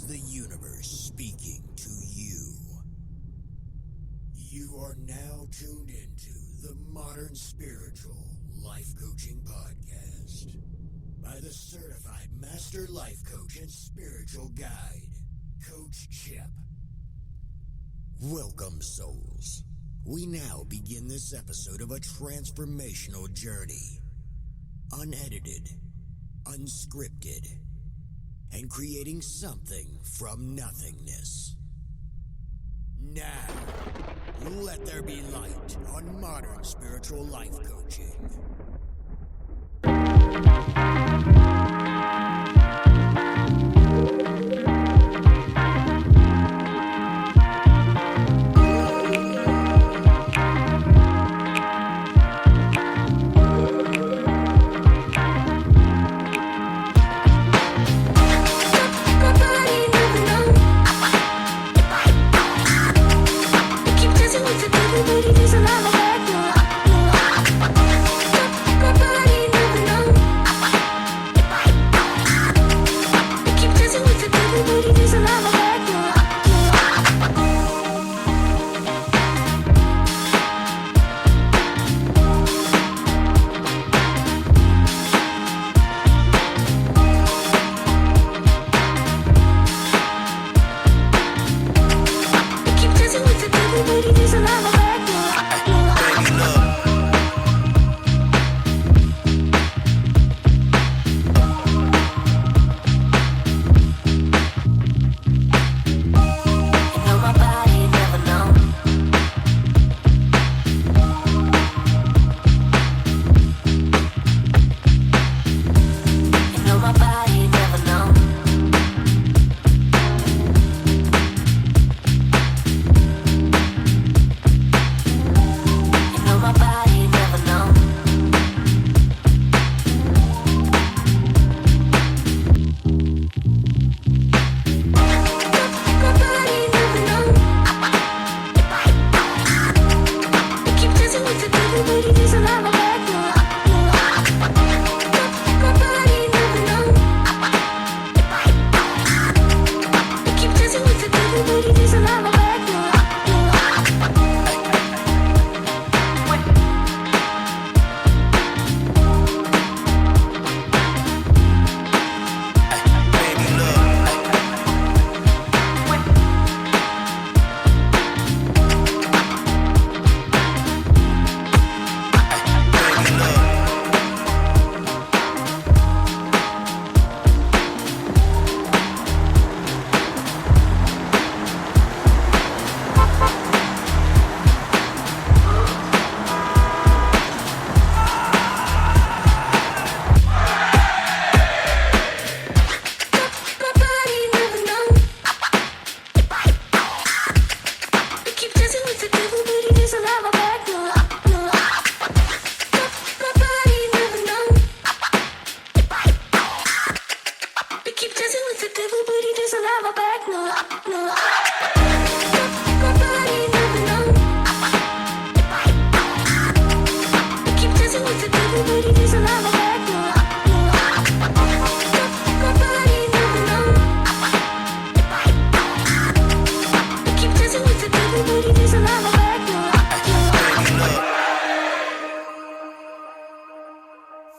the universe speaking to you. You are now tuned into the Modern Spiritual Life Coaching Podcast by the certified master life coach and spiritual guide, Coach Chip. Welcome, souls. We now begin this episode of a transformational journey. Unedited, unscripted, and creating something from nothingness. Now, let there be light on Modern Spiritual Life Coaching.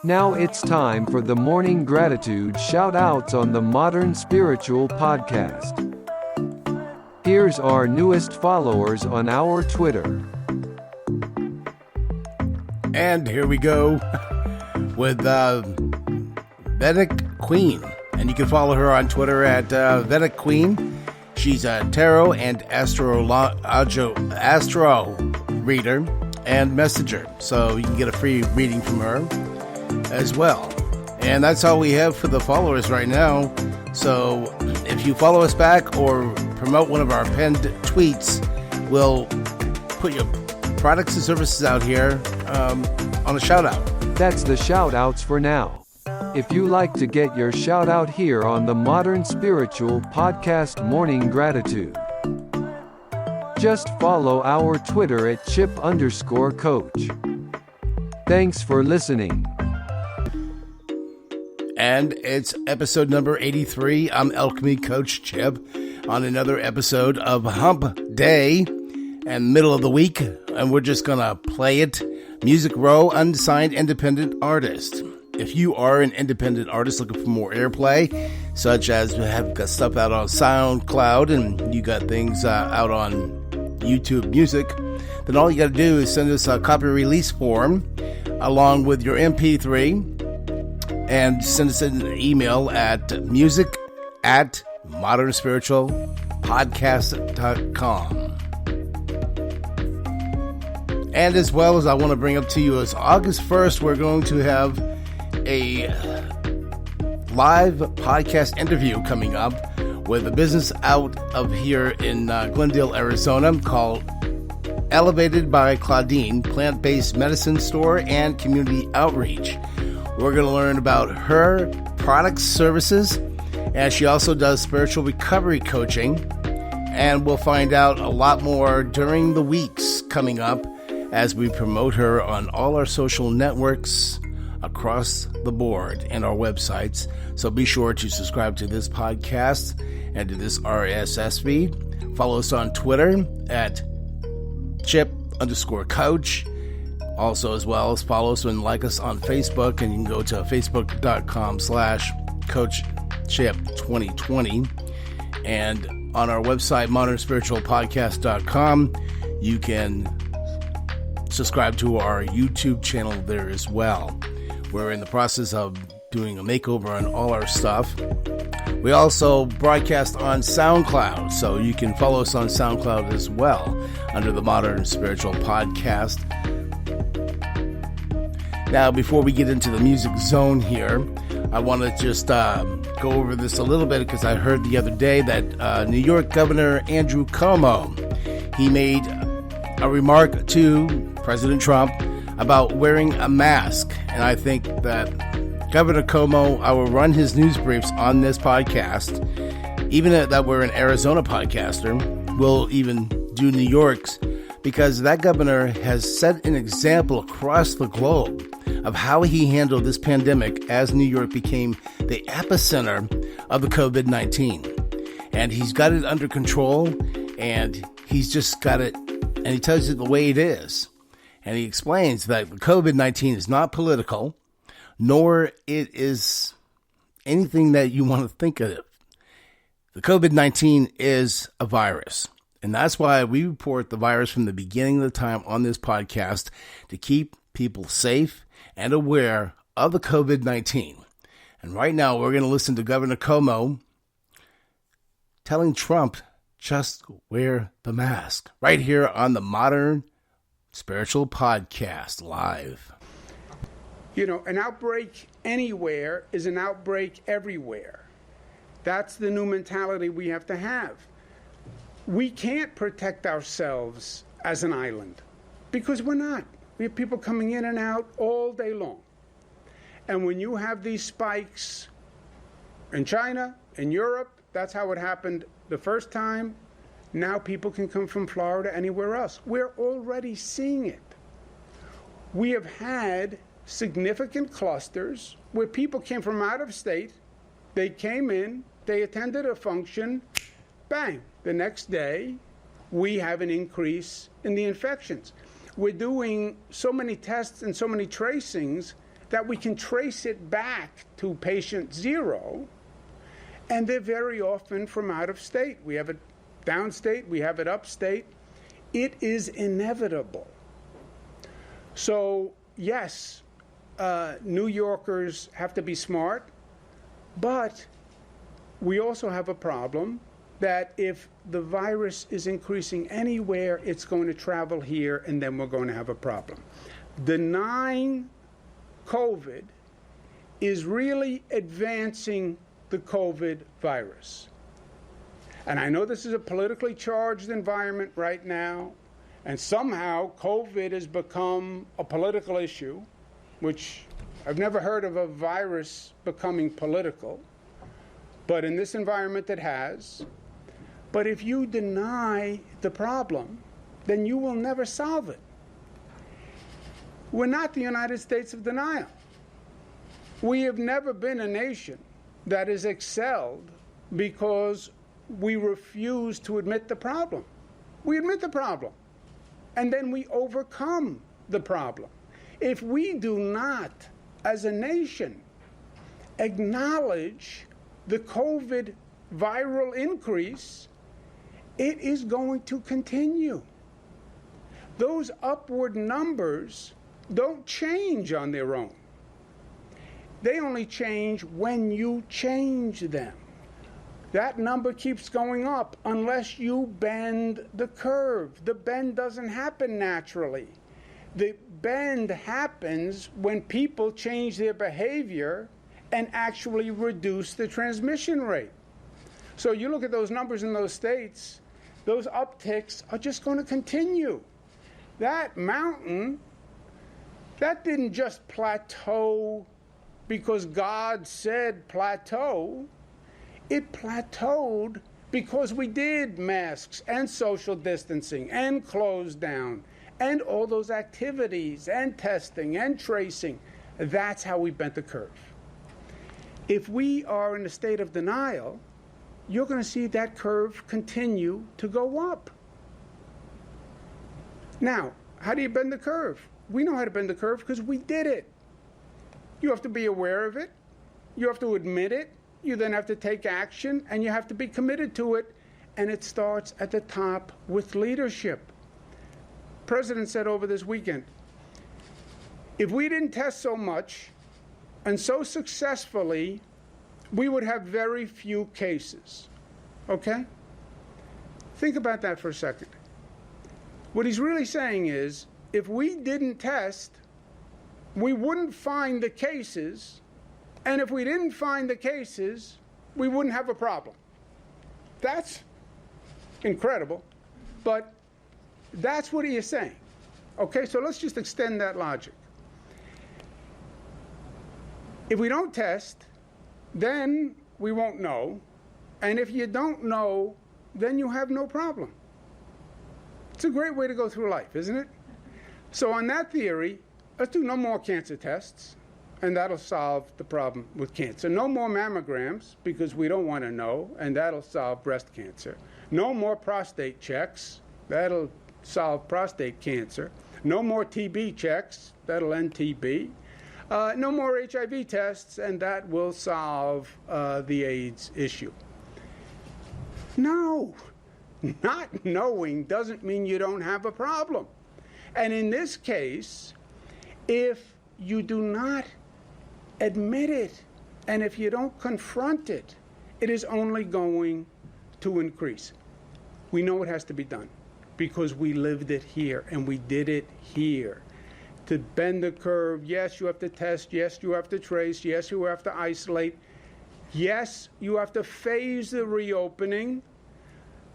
Now it's time for the morning gratitude shout-outs on the Modern Spiritual Podcast. Here's our newest followers on our Twitter. And here we go with Vedic Queen. And you can follow her on Twitter at Vedic Queen. She's a tarot and astro reader and messenger. So you can get a free reading from her as well. And that's all we have for the followers right now. So if you follow us back or promote one of our pinned tweets, we'll put your products and services out here on a shout out. That's the shout outs for now. If you like to get your shout out here on the Modern Spiritual Podcast Morning Gratitude, just follow our Twitter at Chip_Coach. Thanks for listening. And it's episode number 83. I'm Alchemy Coach Chip on another episode of Hump Day and middle of the week. And we're just going to play it. Music Row, Unsigned Independent Artist. If you are an independent artist looking for more airplay, such as we have got stuff out on SoundCloud and you got things out on YouTube Music, then all you got to do is send us a copy release form along with your MP3 and send us an email at music@modernspiritualpodcast.com. And as well as I want to bring up to you is August 1st, we're going to have a live podcast interview coming up with a business out of here in Glendale, Arizona called Elevated by Claudine, plant-based medicine store and community outreach. We're going to learn about her products, services, and she also does spiritual recovery coaching. And we'll find out a lot more during the weeks coming up as we promote her on all our social networks across the board and our websites. So be sure to subscribe to this podcast and to this RSS feed. Follow us on Twitter at Chip_Coach. Also, as well as follow us and like us on Facebook, and you can go to facebook.com/CoachChip2020. And on our website, modernspiritualpodcast.com, you can subscribe to our YouTube channel there as well. We're in the process of doing a makeover on all our stuff. We also broadcast on SoundCloud, so you can follow us on SoundCloud as well under the Modern Spiritual Podcast. Now, before we get into the music zone here, I want to just go over this a little bit because I heard the other day that New York Governor Andrew Cuomo, he made a remark to President Trump about wearing a mask. And I think that Governor Cuomo, I will run his news briefs on this podcast. Even that we're an Arizona podcaster, we'll even do New York's, because that governor has set an example across the globe of how he handled this pandemic as New York became the epicenter of the COVID-19. And he's got it under control, and he's just got it, and he tells you the way it is. And he explains that COVID-19 is not political, nor it is anything that you want to think of. The COVID-19 is a virus. And that's why we report the virus from the beginning of the time on this podcast, to keep people safe and aware of the COVID-19. And right now we're going to listen to Governor Cuomo telling Trump just wear the mask right here on the Modern Spiritual Podcast live. You know, an outbreak anywhere is an outbreak everywhere. That's the new mentality we have to have. We can't protect ourselves as an island because we're not. We have people coming in and out all day long. And when you have these spikes in China, in Europe, that's how it happened the first time. Now people can come from Florida, anywhere else. We're already seeing it. We have had significant clusters where people came from out of state. They came in, they attended a function, bang. The next day, we have an increase in the infections. We're doing so many tests and so many tracings that we can trace it back to patient 0, and they're very often from out of state. We have it downstate, we have it upstate. It is inevitable. So, yes, New Yorkers have to be smart, but we also have a problem that if the virus is increasing anywhere, it's going to travel here, and then we're going to have a problem. Denying COVID is really advancing the COVID virus. And I know this is a politically charged environment right now, and somehow COVID has become a political issue, which I've never heard of a virus becoming political, but in this environment it has. But if you deny the problem, then you will never solve it. We're not the United States of denial. We have never been a nation that has excelled because we refuse to admit the problem. We admit the problem, and then we overcome the problem. If we do not, as a nation, acknowledge the COVID viral increase, it is going to continue. Those upward numbers don't change on their own. They only change when you change them. That number keeps going up unless you bend the curve. The bend doesn't happen naturally. The bend happens when people change their behavior and actually reduce the transmission rate. So you look at those numbers in those states, those upticks are just going to continue. That mountain, that didn't just plateau because God said plateau. It plateaued because we did masks and social distancing and close down and all those activities and testing and tracing. That's how we bent the curve. If we are in a state of denial, you're going to see that curve continue to go up. Now, how do you bend the curve? We know how to bend the curve because we did it. You have to be aware of it. You have to admit it. You then have to take action, and you have to be committed to it. And it starts at the top with leadership. The President said over this weekend, if we didn't test so much and so successfully, we would have very few cases. Okay? Think about that for a second. What he's really saying is, if we didn't test, we wouldn't find the cases, and if we didn't find the cases, we wouldn't have a problem. That's incredible, but that's what he is saying. Okay, so let's just extend that logic. If we don't test, then we won't know, and if you don't know, then you have no problem. It's a great way to go through life, isn't it? So on that theory, let's do no more cancer tests, and that'll solve the problem with cancer. No more mammograms, because we don't want to know, and that'll solve breast cancer. No more prostate checks, that'll solve prostate cancer. No more TB checks, that'll end TB. No more HIV tests, and that will solve the AIDS issue. No, not knowing doesn't mean you don't have a problem. And in this case, if you do not admit it, and if you don't confront it, it is only going to increase. We know it has to be done because we lived it here and we did it here. To bend the curve, yes, you have to test, yes, you have to trace, yes, you have to isolate, yes, you have to phase the reopening,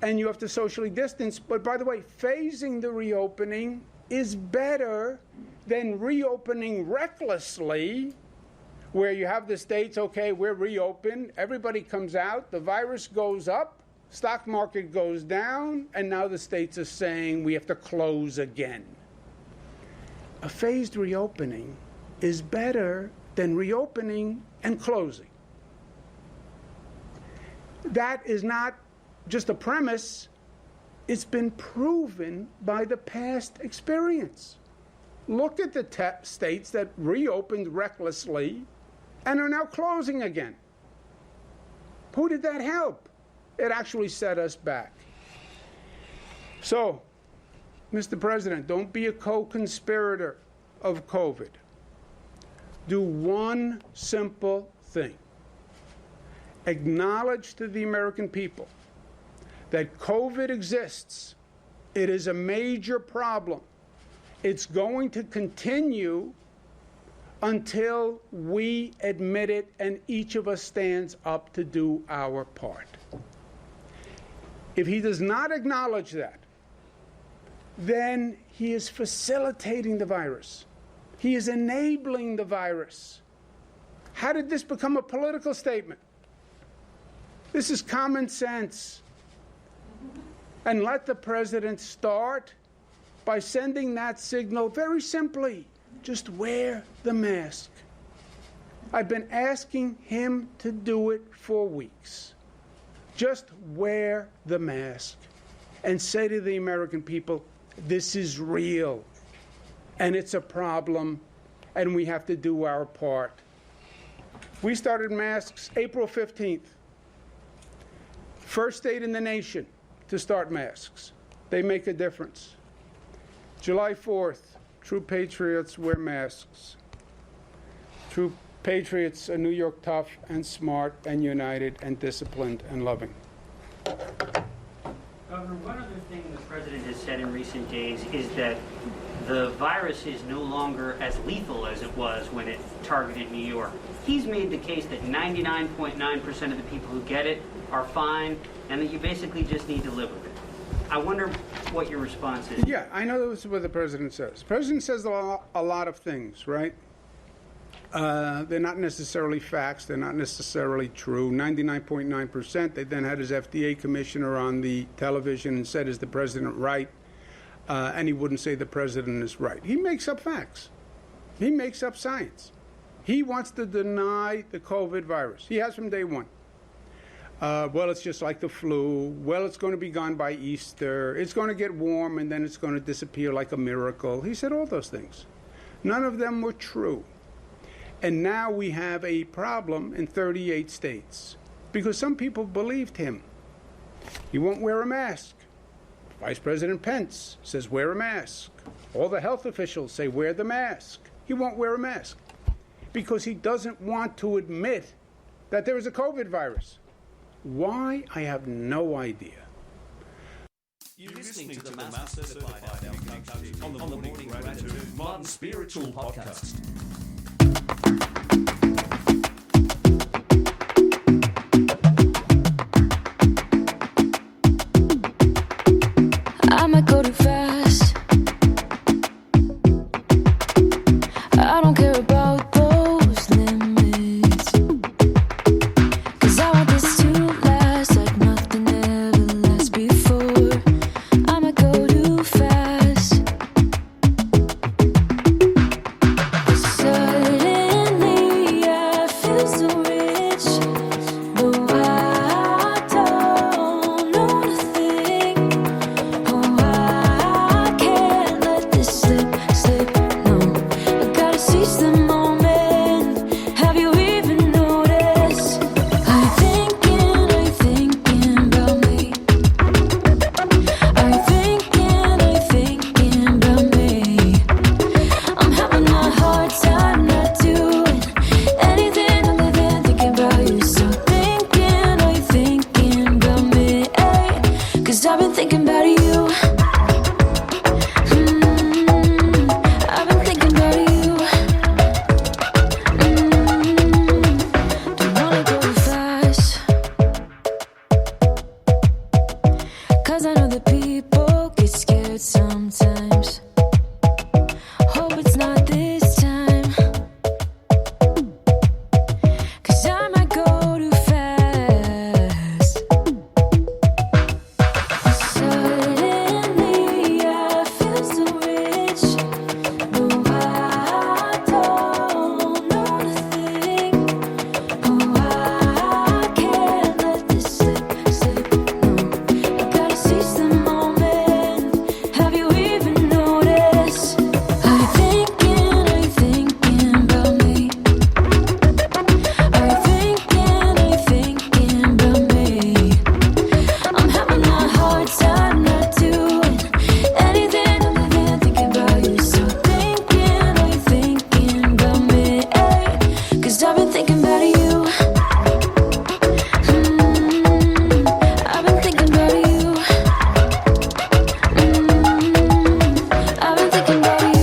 and you have to socially distance. But by the way, phasing the reopening is better than reopening recklessly, where you have the states, okay, we're reopened, everybody comes out, the virus goes up, stock market goes down, and now the states are saying we have to close again. A phased reopening is better than reopening and closing. That is not just a premise, it's been proven by the past experience. Look at the states that reopened recklessly and are now closing again. Who did that help? It actually set us back. So, Mr. President, don't be a co-conspirator of COVID. Do one simple thing. Acknowledge to the American people that COVID exists. It is a major problem. It's going to continue until we admit it and each of us stands up to do our part. If he does not acknowledge that, then he is facilitating the virus. He is enabling the virus. How did this become a political statement? This is common sense. And let the president start by sending that signal very simply. Just wear the mask. I've been asking him to do it for weeks. Just wear the mask and say to the American people, this is real, and it's a problem, and we have to do our part. We started masks April 15th. First state in the nation to start masks. They make a difference. July 4th, true patriots wear masks. True patriots are New York tough and smart and united and disciplined and loving. Governor, one other thing the president has said in recent days is that the virus is no longer as lethal as it was when it targeted New York. He's made the case that 99.9% of the people who get it are fine and that you basically just need to live with it. I wonder what your response is. Yeah, I know this is what the president says. The president says a lot of things, right? They're not necessarily facts. They're not necessarily true. 99.9%. They then had his FDA commissioner on the television and said, is the president right? And he wouldn't say the president is right. He makes up facts. He makes up science. He wants to deny the COVID virus. He has from day one. Well, it's just like the flu. Well, it's going to be gone by Easter. It's going to get warm, and then it's going to disappear like a miracle. He said all those things. None of them were true. And now we have a problem in 38 states because some people believed him. He won't wear a mask. Vice President Pence says wear a mask. All the health officials say wear the mask. He won't wear a mask because he doesn't want to admit that there is a COVID virus. Why? I have no idea. You're listening to the Master Certified Outcomes on the Morning Gratitude Modern Spiritual Podcast. I might go too fast. I don't care about those limits, 'cause I want this to last like nothing ever lasts before. I might go too fast. Suddenly I feel so rich, but I don't know nothing. Oh, I can't let this slip, no. I gotta seize the moment. Have you even noticed? I'm thinking about me. I'm thinking about me. I'm having a hard time not doing anything other than thinking about you. So thinking about me, 'cause I've been thinking about you. I've been thinking about you. Don't wanna go too fast, 'cause I know that people get scared sometimes. Hope it's not this time, 'cause I might go too fast. Suddenly I feel so rich, but I don't know nothing. Oh, I can't let this slip, no. I gotta seize the moment. Have you even noticed? I'm thinking about me. I'm thinking about me. I'm having a hard time not doing anything other than thinking about you. So thinking about me, 'cause I've been thinking about you. I've been thinking about you. I've been thinking about you.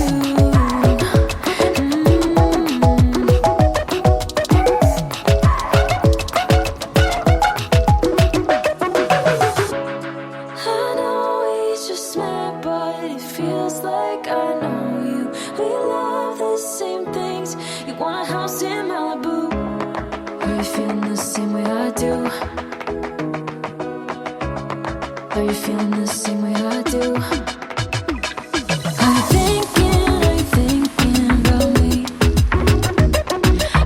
I know he's just mad, but it feels like I know you. We love the same things. You want a house in Malibu. Are you feeling the same way I do? Are you feeling the same way I do? I'm thinking about me.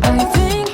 I'm thinking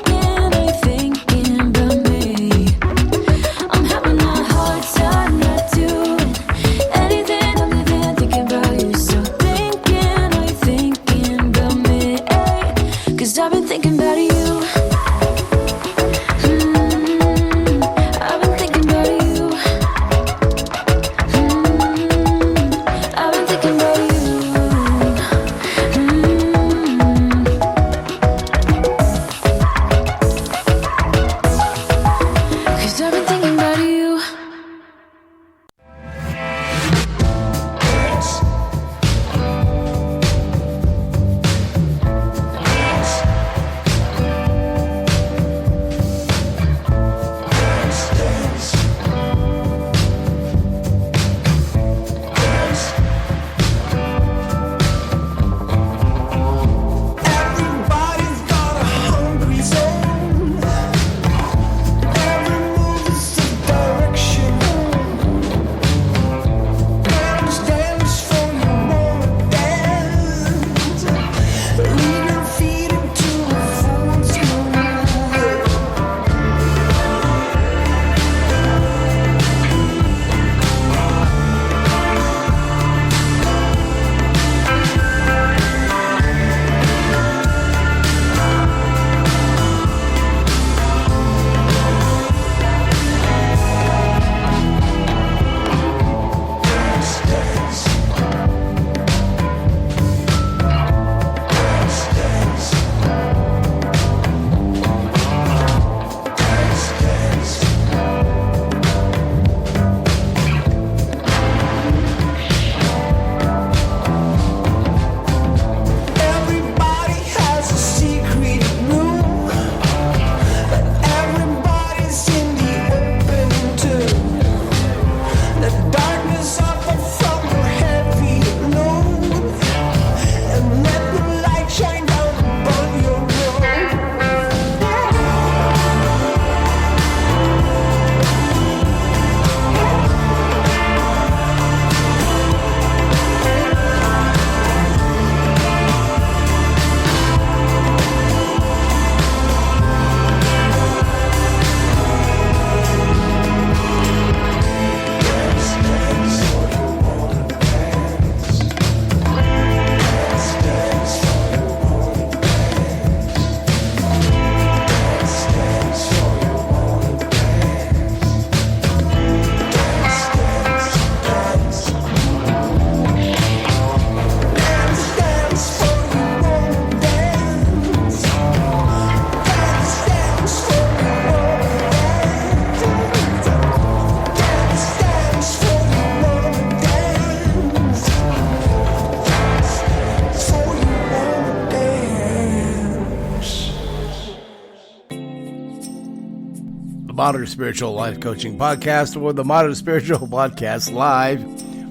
Modern Spiritual Life Coaching Podcast or the Modern Spiritual Podcast Live.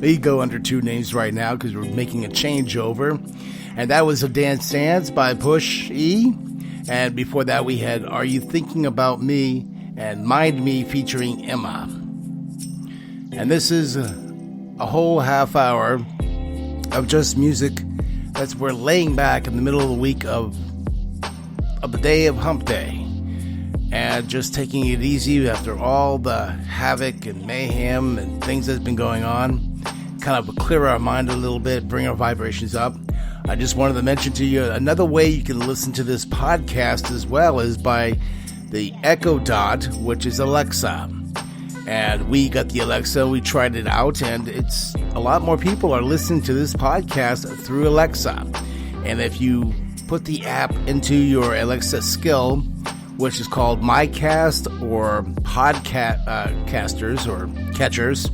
We go under two names right now because we're making a changeover. And that was a Dance Dance by Push E. And before that we had Are You Thinking About Me and Mind Me featuring Emma. And this is a whole half hour of just music that's we're laying back in the middle of the week of the day of Hump Day. And just taking it easy after all the havoc and mayhem and things that's been going on. Kind of clear our mind a little bit, bring our vibrations up. I just wanted to mention to you another way you can listen to this podcast as well is by the Echo Dot, which is Alexa. And we got the Alexa, we tried it out, and it's a lot more people are listening to this podcast through Alexa. And if you put the app into your Alexa skill, which is called MyCast or Podcasters or Catchers.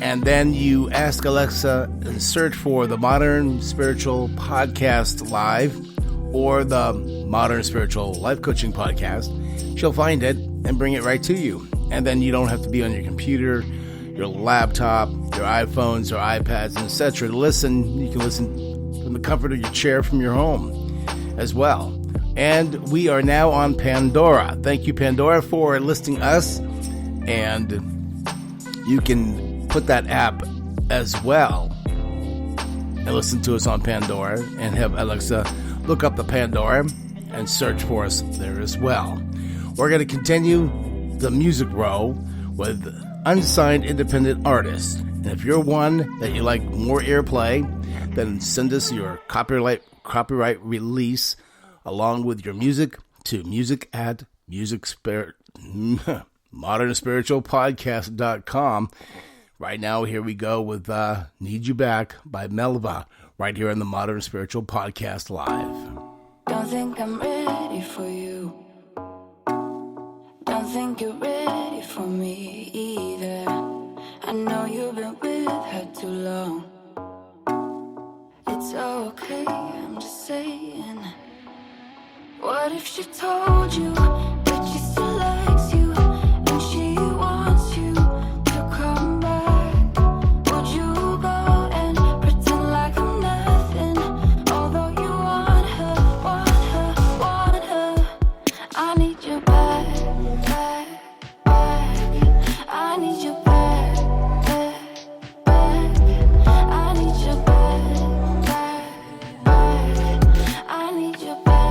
And then you ask Alexa and search for the Modern Spiritual Podcast Live or the Modern Spiritual Life Coaching Podcast. She'll find it and bring it right to you. And then you don't have to be on your computer, your laptop, your iPhones or iPads, etc. to listen. You can listen from the comfort of your chair from your home as well. And we are now on Pandora. Thank you, Pandora, for listing us. And you can put that app as well and listen to us on Pandora and have Alexa look up the Pandora and search for us there as well. We're going to continue the music row with unsigned independent artists. And if you're one that you like more airplay, then send us your copyright release along with your music to modernspiritualpodcast.com. Right now, here we go with Need You Back by Melva, right here on the Modern Spiritual Podcast Live. Don't think I'm ready for you. Don't think you're ready for me either. I know you've been with her too long. It's okay, I'm just saying. What if she told you that she still likes you and she wants you to come back? Would you go and pretend like I'm nothing? Although you want her, want her, want her. I need you back, back, back. I need you back, back, back. I need you back, back, back. I need you back.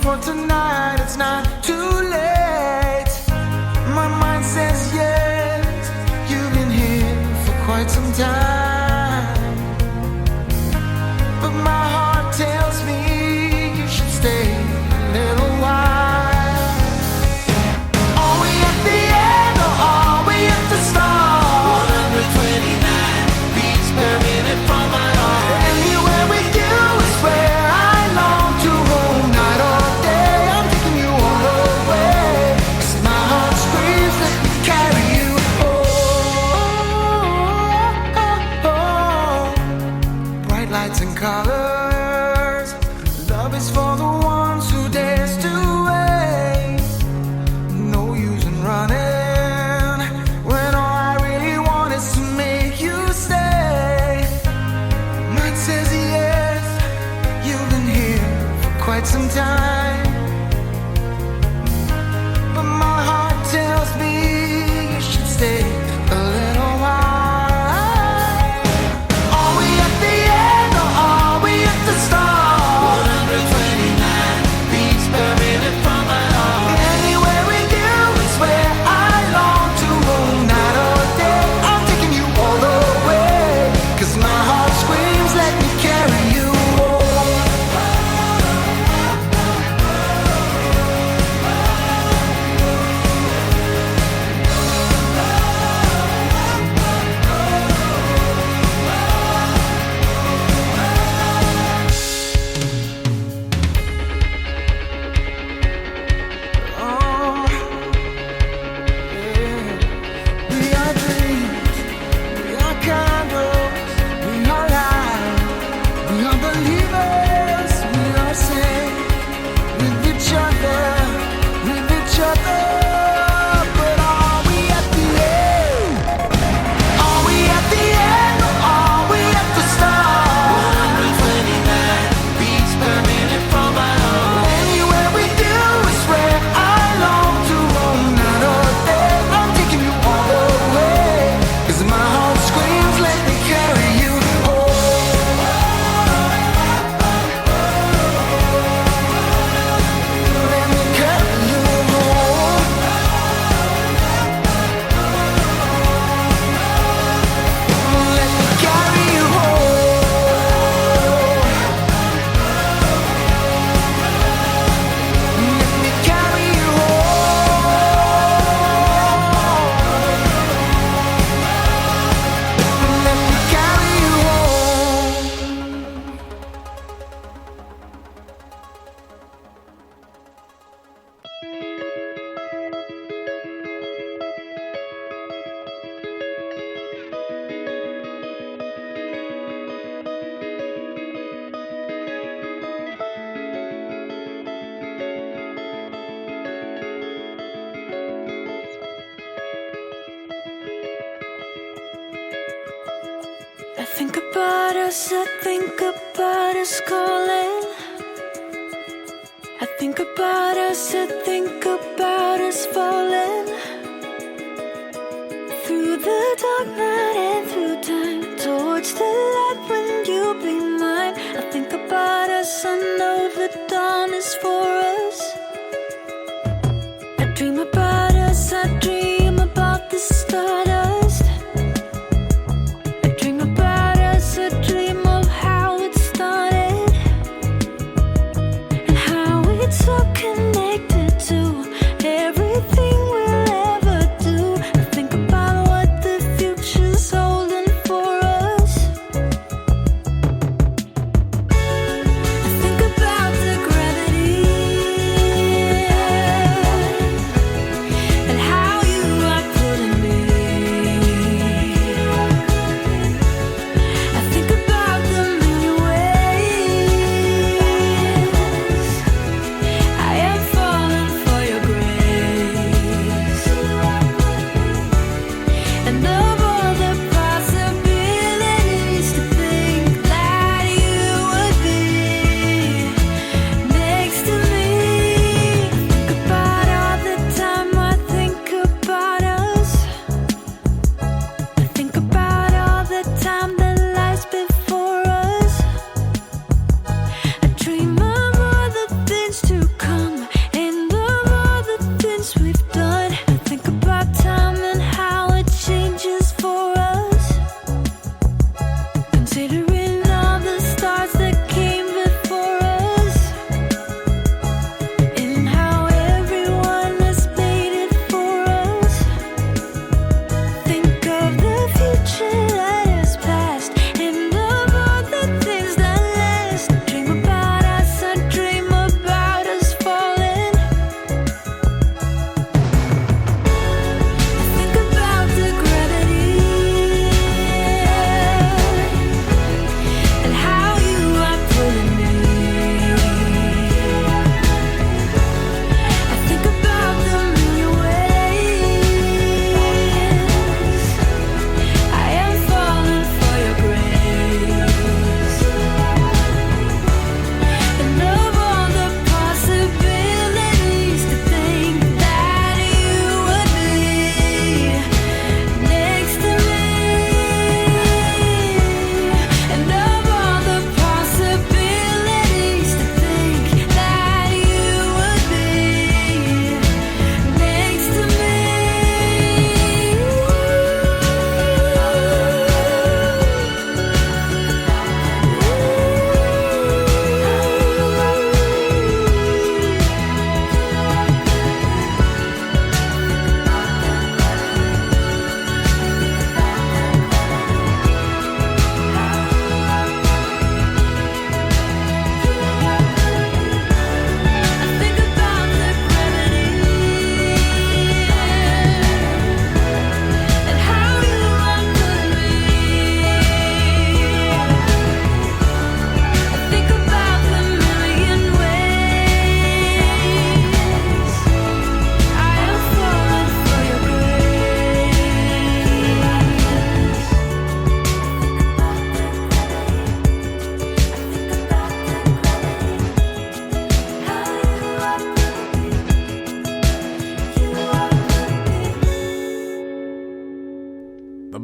for tonight, it's not too late. My mind says yes, you've been here for quite some time. But my heart tells me you should stay a little while. Are we at the end or are we at the start? 129 beats per minute from my heart. Anywhere with you is where I long to roam. Night or day, I'm taking you all away. 'Cause my heart screams, let me carry you. Bright lights and colors. Love is for the ones who dares to wait. No use in running when all I really want is to make you stay. Mind says yes, you've been here for quite some time. But my heart tells me you should stay a little while. Are we at the end or are we at the start? 129 beats per minute from my heart. Anywhere with you is where I long to roam. Night or day, I'm taking you all the way. 'Cause my heart screams, let me carry you home. Oh, yeah. We are dreams, we are candles, we are light, we are believers, we are safe with each other, with each other. But are we at the end? Are we at the end or are we at the start? 129 beats per minute from my heart. Anywhere with you is where I long to roam. Night or day, I'm taking you all the way. 'Cause my heart screams, let me carry you home. Let me carry you home. Let me carry you home. Let me carry you home. Let me carry you home. I think about us, I think about us calling. I think about us, I think about us falling. Through the dark night and through time, towards the light when you'll be mine. I think about us, I know the dawn is for us. I dream about us, I dream about the stardust. I dream about us, I dream of how it started and how it's all connected to everything we'll ever do. I think about what the future's holding for us. I think about the gravity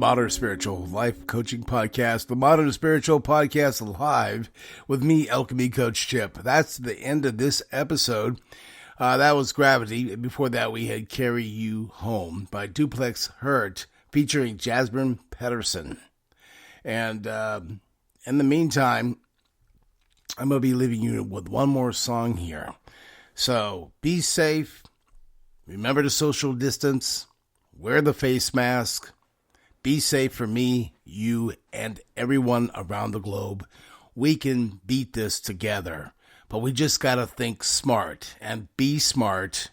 Modern Spiritual Life Coaching Podcast, the Modern Spiritual Podcast Live with me, Alchemy Coach Chip. That's the end of this episode. That was Gravity. Before that, we had Carry You Home by Duplex Hurt featuring Jasmine Pedersen. And in the meantime, I'm going to be leaving you with one more song here. So be safe. Remember to social distance. Wear the face mask. Be safe for me, you, and everyone around the globe. We can beat this together. But we just got to think smart and be smart.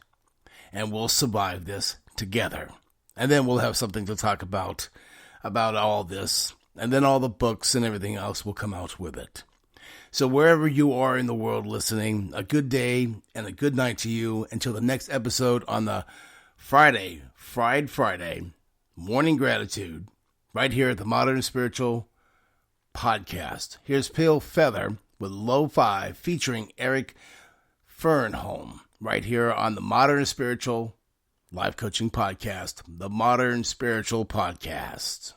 And we'll survive this together. And then we'll have something to talk about all this. And then all the books and everything else will come out with it. So wherever you are in the world listening, a good day and a good night to you until the next episode on the Friday Morning Gratitude, right here at the Modern Spiritual Podcast. Here's Pale Feather with Lo-Fi featuring Eric Fernholm, right here on the Modern Spiritual Life Coaching Podcast, the Modern Spiritual Podcast.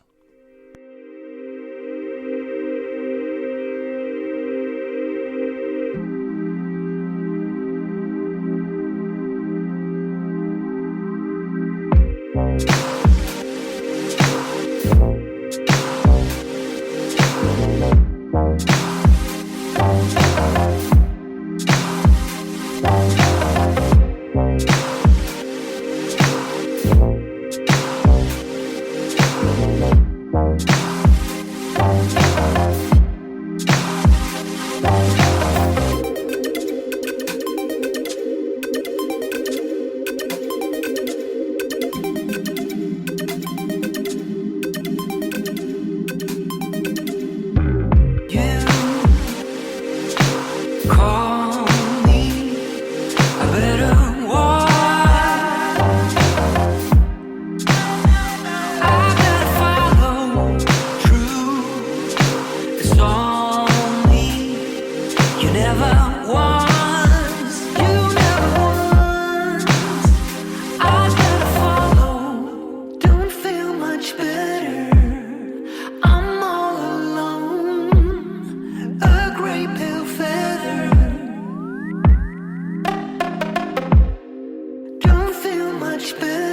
Much better.